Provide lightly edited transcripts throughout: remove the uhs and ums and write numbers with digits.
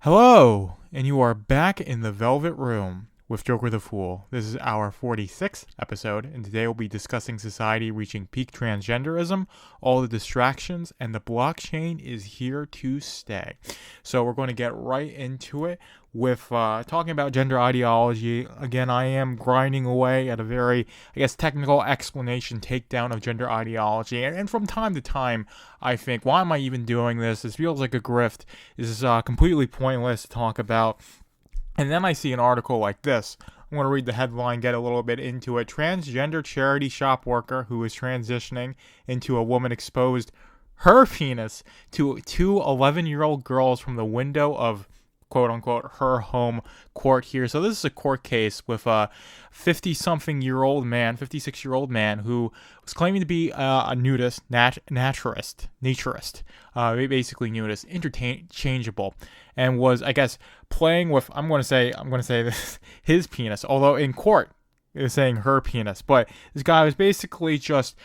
Hello, and you are back in the Velvet Room with Jokerthefool. This is our 46th episode, and today we'll be discussing society reaching peak transgenderism, all the distractions, and the blockchain is here to stay. So we're going to get right into it with talking about gender ideology. Again, I am grinding away at a very, technical explanation, takedown of gender ideology. And from time to time, I think, why am I even doing this? This feels like a grift. This is completely pointless to talk about. And then I see an article like this. I'm going to read the headline, get a little bit into it. Transgender charity shop worker who is transitioning into a woman exposed her penis to two 11-year-old girls from the window of quote unquote her home court here. So this is a court case with a 56-year-old man who was claiming to be a nudist, naturist, basically nudist, interchangeable, and was, I guess, playing with, I'm going to say this, his penis, although in court it was saying her penis. But this guy was basically just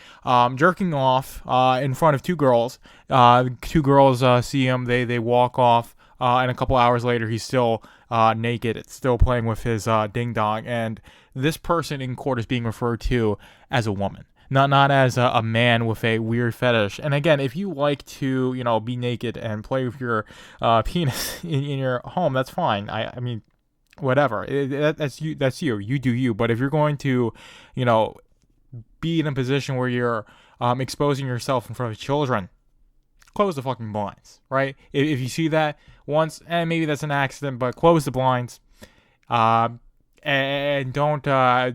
jerking off in front of two girls. Two girls see him, they walk off. And a couple hours later, he's still naked. It's still playing with his ding dong. And this person in court is being referred to as a woman, not as a man with a weird fetish. And again, if you like to, be naked and play with your penis in your home, that's fine. I mean, whatever. That's you. That's you. You do you. But if you're going to, be in a position where you're exposing yourself in front of children, close the fucking blinds, right? If you see that once, and maybe that's an accident, but close the blinds, and don't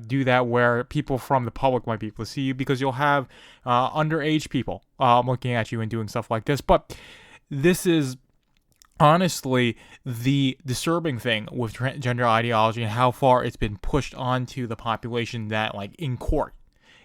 do that where people from the public might be able to see you, because you'll have underage people looking at you and doing stuff like this. But this is honestly the disturbing thing with gender ideology and how far it's been pushed onto the population that, like, in court,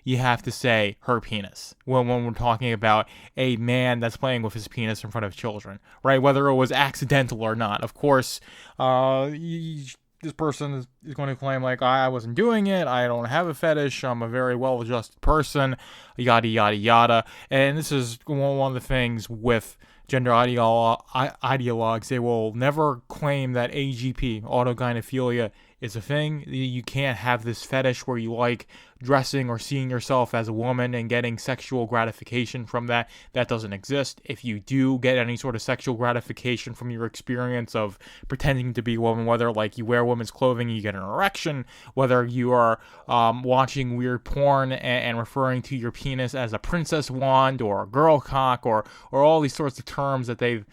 you have to say her penis when we're talking about a man that's playing with his penis in front of children, right? Whether it was accidental or not. Of course, this person is going to claim, like, I wasn't doing it, I don't have a fetish, I'm a very well-adjusted person, yada, yada, yada. And this is one of the things with gender ideologues. They will never claim that AGP, autogynephilia, is a thing. You can't have this fetish where you like dressing or seeing yourself as a woman and getting sexual gratification from that. That doesn't exist. If you do get any sort of sexual gratification from your experience of pretending to be a woman, whether, like, you wear women's clothing and you get an erection, whether you are watching weird porn and referring to your penis as a princess wand or a girl cock, or all these sorts of terms that they've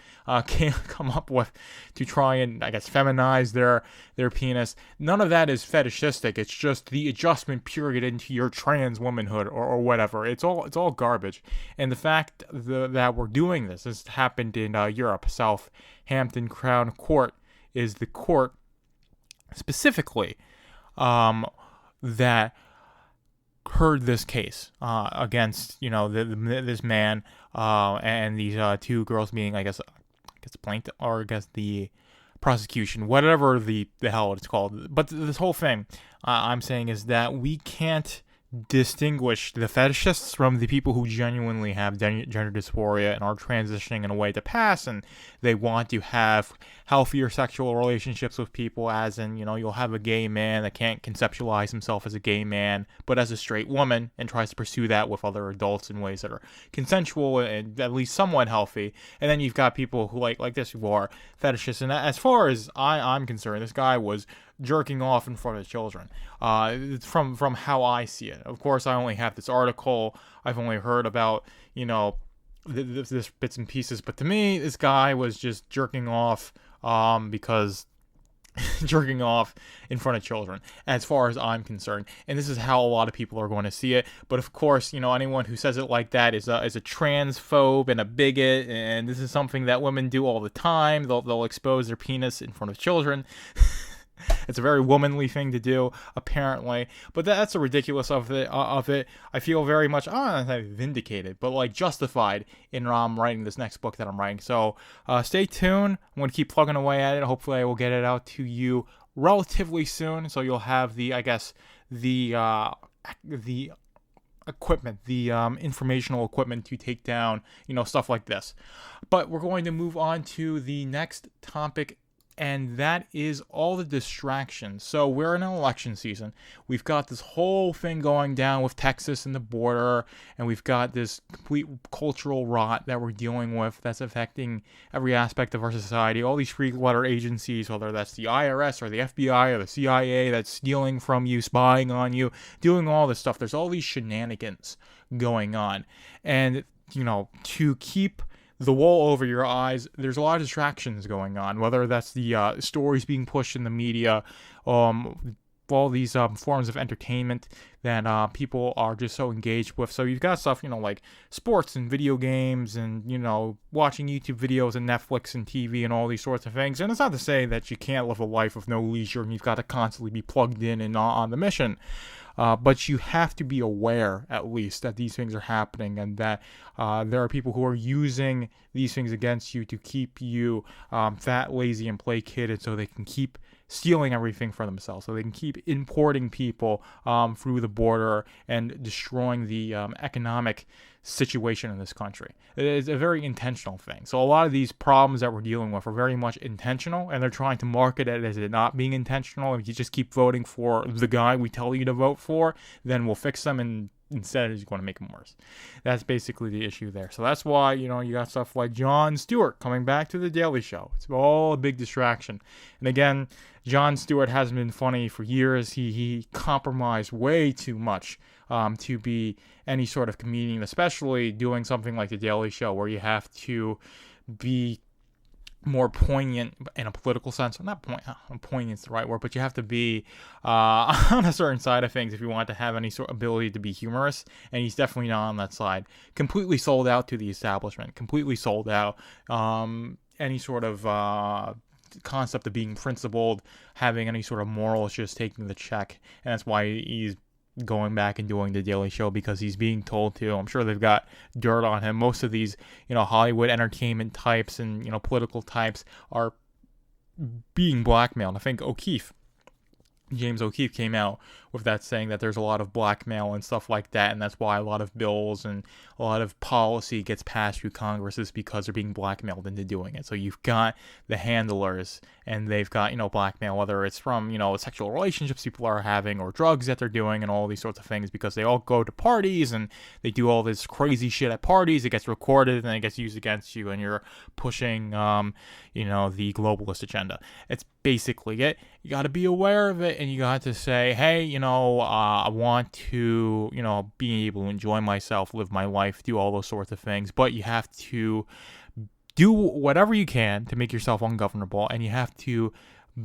come up with to try and, I guess, feminize their penis. None of that is fetishistic. It's just the adjustment period into your trans womanhood or whatever. It's all garbage. And the fact that we're doing this has happened in Europe. Southampton Crown Court is the court specifically that heard this case against this man and these two girls being, I guess plaintiff, or I guess the prosecution, whatever the hell it's called. But this whole thing I'm saying is that we can't distinguish the fetishists from the people who genuinely have gender dysphoria and are transitioning in a way to pass, and they want to have healthier sexual relationships with people, as in, you'll have a gay man that can't conceptualize himself as a gay man but as a straight woman, and tries to pursue that with other adults in ways that are consensual and at least somewhat healthy. And then you've got people who like this, who are fetishists. And as far as I'm concerned, this guy was jerking off in front of children, from how I see it. Of course, I only have this article. I've only heard about, this bits and pieces. But to me, this guy was just jerking off because jerking off in front of children, as far as I'm concerned. And this is how a lot of people are going to see it. But of course, anyone who says it like that is a transphobe and a bigot, and this is something that women do all the time. They'll expose their penis in front of children. It's a very womanly thing to do, apparently. But that's the ridiculous of it. I feel very much, not vindicated, but like justified in writing this next book that I'm writing. So stay tuned. I'm going to keep plugging away at it. Hopefully I will get it out to you relatively soon. So you'll have the equipment, the informational equipment to take down, stuff like this. But we're going to move on to the next topic and that is all the distractions. So we're in an election season. We've got this whole thing going down with Texas and the border, and we've got this complete cultural rot that we're dealing with that's affecting every aspect of our society. All these three-letter agencies, whether that's the IRS or the FBI or the CIA, that's stealing from you, spying on you, doing all this stuff. There's all these shenanigans going on. And, to keep the wool over your eyes, there's a lot of distractions going on, whether that's the stories being pushed in the media, all these forms of entertainment that people are just so engaged with. So you've got stuff, like sports and video games and, watching YouTube videos and Netflix and TV and all these sorts of things. And it's not to say that you can't live a life of no leisure and you've got to constantly be plugged in and on the mission. But you have to be aware, at least, that these things are happening and that there are people who are using these things against you to keep you fat, lazy, and placated so they can keep stealing everything for themselves, so they can keep importing people through the border and destroying the economic situation in this country. It is a very intentional thing. So a lot of these problems that we're dealing with are very much intentional, and they're trying to market it as it not being intentional. If you just keep voting for the guy we tell you to vote for, then we'll fix them, and instead it's going to make them worse. That's basically the issue there. So that's why, you got stuff like Jon Stewart coming back to The Daily Show. It's all a big distraction. And again, Jon Stewart hasn't been funny for years. He compromised way too much to be any sort of comedian, especially doing something like The Daily Show where you have to be more poignant in a political sense. Not poignant's the right word, but you have to be on a certain side of things if you want to have any sort of ability to be humorous, and he's definitely not on that side. Completely sold out to the establishment, completely sold out any sort of concept of being principled, having any sort of morals, just taking the check. And that's why he's going back and doing The Daily Show, because he's being told to. I'm sure they've got dirt on him. Most of these, Hollywood entertainment types and, political types are being blackmailed. I think James O'Keefe came out with that, saying that there's a lot of blackmail and stuff like that, and that's why a lot of bills and a lot of policy gets passed through Congress, is because they're being blackmailed into doing it. So you've got the handlers, and they've got, blackmail, whether it's from, sexual relationships people are having or drugs that they're doing and all these sorts of things, because they all go to parties and they do all this crazy shit at parties. It gets recorded and then it gets used against you, and you're pushing, the globalist agenda. It's basically it. You got to be aware of it, and you got to say, hey, I want to, be able to enjoy myself, live my life, do all those sorts of things. But you have to do whatever you can to make yourself ungovernable, and you have to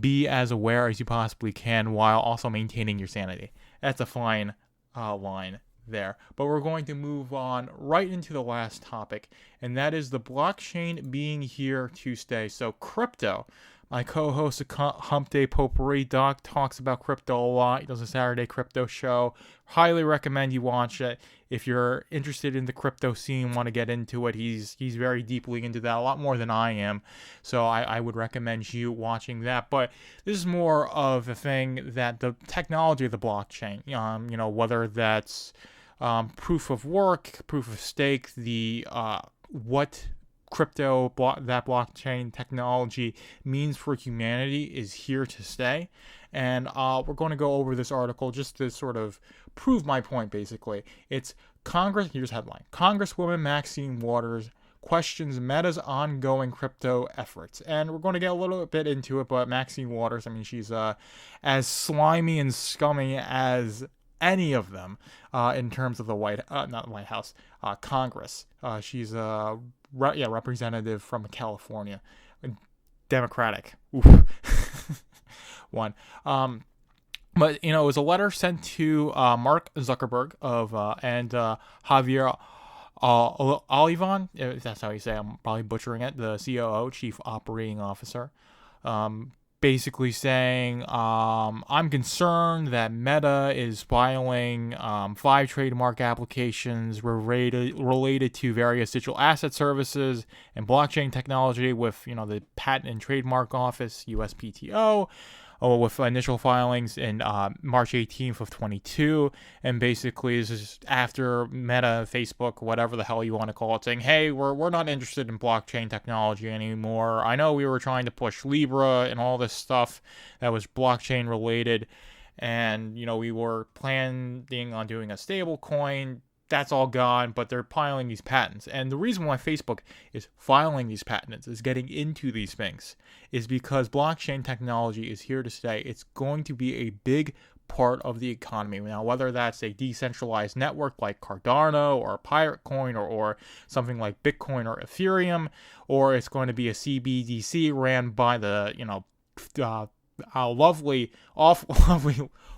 be as aware as you possibly can while also maintaining your sanity. That's a fine line there. But we're going to move on right into the last topic, and that is the blockchain being here to stay. So crypto. My co-host of Hump Day Potpourri, Doc, talks about crypto a lot. He does a Saturday crypto show. Highly recommend you watch it. If you're interested in the crypto scene, want to get into it, he's very deeply into that, a lot more than I am. So I would recommend you watching that. But this is more of a thing that the technology of the blockchain, whether that's proof of work, proof of stake, what that blockchain technology means for humanity is here to stay. And we're going to go over this article just to sort of prove my point, basically. It's here's headline: Congresswoman Maxine Waters questions Meta's ongoing crypto efforts. And we're going to get a little bit into it, but Maxine Waters, she's as slimy and scummy as any of them in terms of the Congress. She's a representative from California, Democratic. One. But it was a letter sent to Mark Zuckerberg and Javier Olivan, if that's how you say it. I'm probably butchering it, the COO, Chief Operating Officer. Basically saying, I'm concerned that Meta is filing 5 trademark applications related to various digital asset services and blockchain technology with, the Patent and Trademark Office, USPTO. with initial filings in March 18th of 22, and basically this is after Meta, Facebook, whatever the hell you want to call it, saying, hey, we're not interested in blockchain technology anymore. I know we were trying to push Libra and all this stuff that was blockchain related, and we were planning on doing a stable coin. That's all gone, but they're piling these patents. And the reason why Facebook is filing these patents, is getting into these things, is because blockchain technology is here to stay. It's going to be a big part of the economy. Now, whether that's a decentralized network like Cardano or Pirate Coin or something like Bitcoin or Ethereum, or it's going to be a CBDC ran by the,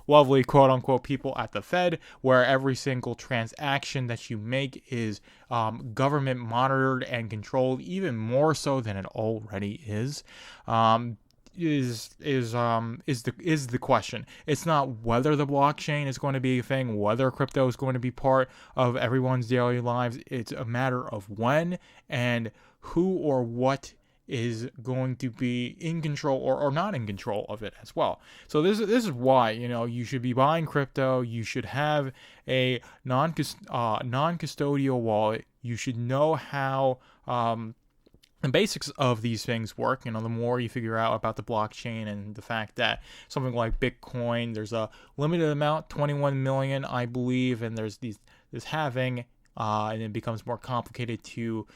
lovely quote unquote people at the Fed, where every single transaction that you make is government monitored and controlled, even more so than it already is. Is the question. It's not whether the blockchain is going to be a thing, whether crypto is going to be part of everyone's daily lives. It's a matter of when and who or what is going to be in control or not in control of it as well. So this is why you should be buying crypto. You should have a non-custodial wallet. You should know how the basics of these things work. The more you figure out about the blockchain and the fact that something like Bitcoin, there's a limited amount, 21 million, I believe, and there's halving. And it becomes more complicated to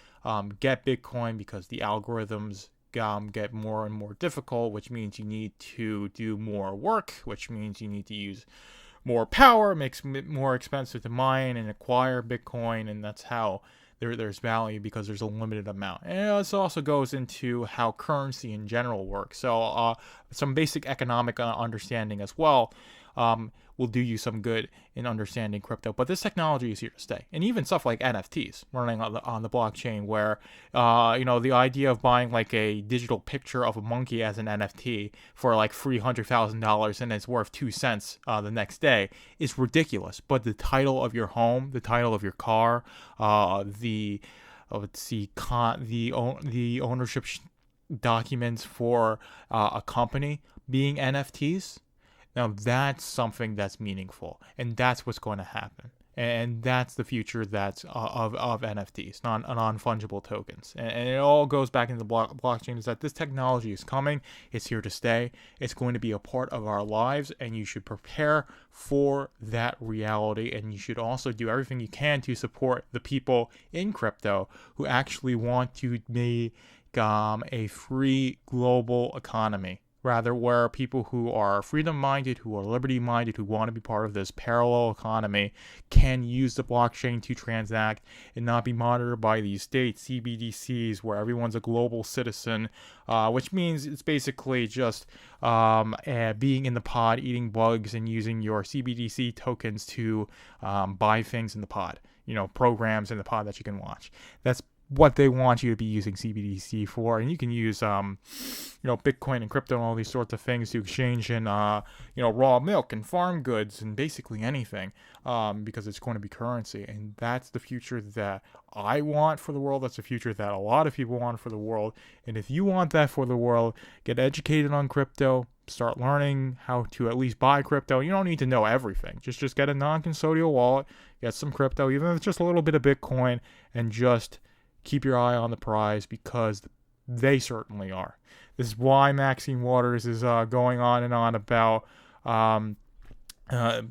get Bitcoin because the algorithms get more and more difficult, which means you need to do more work, which means you need to use more power, makes it more expensive to mine and acquire Bitcoin, and that's how there's value, because there's a limited amount. And this also goes into how currency in general works. So some basic economic understanding as well will do you some good in understanding crypto. But this technology is here to stay. And even stuff like NFTs running on the blockchain, where the idea of buying like a digital picture of a monkey as an NFT for like $300,000 and it's worth 2 cents the next day is ridiculous. But the title of your home, the title of your car, the ownership documents for a company being NFTs. Now that's something that's meaningful, and that's what's going to happen, and that's the future that's of NFTs, non-fungible tokens, and it all goes back into the blockchain. Is that this technology is coming, it's here to stay, it's going to be a part of our lives, and you should prepare for that reality, and you should also do everything you can to support the people in crypto who actually want to make a free global economy. Rather, where people who are freedom-minded, who are liberty-minded, who want to be part of this parallel economy can use the blockchain to transact and not be monitored by these state CBDCs where everyone's a global citizen, which means it's basically just being in the pod, eating bugs, and using your CBDC tokens to buy things in the pod, programs in the pod that you can watch. That's what they want you to be using CBDC for, and you can use Bitcoin and crypto and all these sorts of things to exchange in raw milk and farm goods and basically anything, because it's going to be currency. And that's the future that I want for the world. That's the future that a lot of people want for the world. And if you want that for the world, get educated on crypto, start learning how to at least buy crypto. You don't need to know everything. Just get a non-custodial wallet, get some crypto, even if it's just a little bit of Bitcoin, and just keep your eye on the prize, because they certainly are. This is why Maxine Waters is going on and on about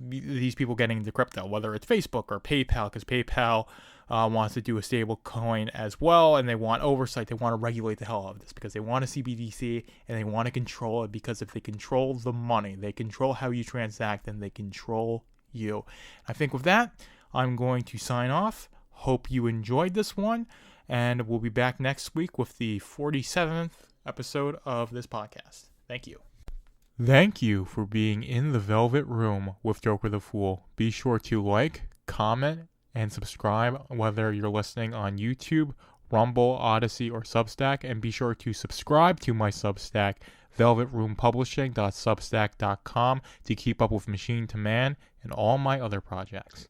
these people getting into crypto, whether it's Facebook or PayPal, because PayPal wants to do a stable coin as well, and they want oversight. They want to regulate the hell out of this because they want a CBDC and they want to control it, because if they control the money, they control how you transact, and they control you. I think with that, I'm going to sign off. Hope you enjoyed this one. And we'll be back next week with the 47th episode of this podcast. Thank you. Thank you for being in the Velvet Room with Jokerthefool. Be sure to like, comment, and subscribe, whether you're listening on YouTube, Rumble, Odyssey, or Substack. And be sure to subscribe to my Substack, velvetroompublishing.substack.com, to keep up with Machine to Man and all my other projects.